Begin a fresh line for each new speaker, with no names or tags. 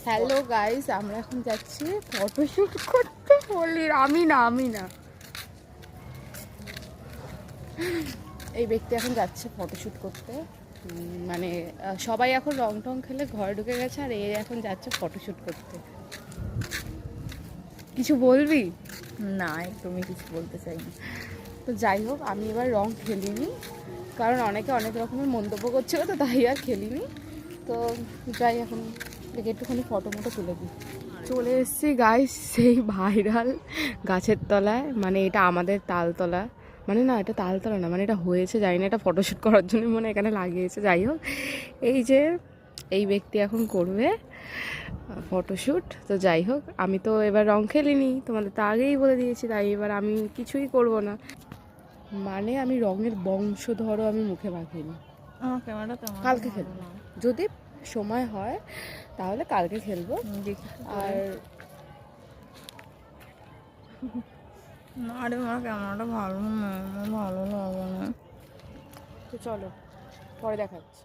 Hello guys, আমরা এখন যাচ্ছি ফটোশুট করতে। হোলির আমি না এই ব্যক্তি এখন যাচ্ছে ফটোশুট করতে। মানে সবাই এখন রং টং খেলে ঘরে ঢুকে গেছে, আর এই এখন যাচ্ছে ফটোশুট করতে। কিছু বলবি?
না, একদমই কিছু বলতে চাই না।
তো যাই হোক, আমি এবার রং খেলিনি, কারণ অনেকে অনেক রকমের মন্তব্য করছিল, তো তাই আর খেলিনি। তো যাই, এখন একটুখানি ফটো মটো তুলে দিই। চলে এসেছি গাইস সেই ভাইরাল গাছের তলায়। মানে এটা আমাদের তালতলা, মানে না এটা তালতলা না, মানে এটা হয়েছে জানি না, এটা ফটোশ্যুট করার জন্য মানে এখানে লাগিয়েছে। যাই হোক, এই যে এই ব্যক্তি এখন করবে ফটোশ্যুট। তো যাই হোক, আমি তো এবার রং খেলিনি, তোমাদের তো আগেই বলে দিয়েছি, তাই এবার আমি কিছুই করব না। মানে আমি রঙের বংশধরও আমি মুখে মাখিনি।
আমার ক্যামেরাটা
কালকে খেলবো, যদি সময় হয় তাহলে কালকে খেলবো। আর
না রে, আমার ক্যামেরাটা ভালো না, আমার ভালো লাগে না।
তো চলো, পরে দেখাচ্ছি।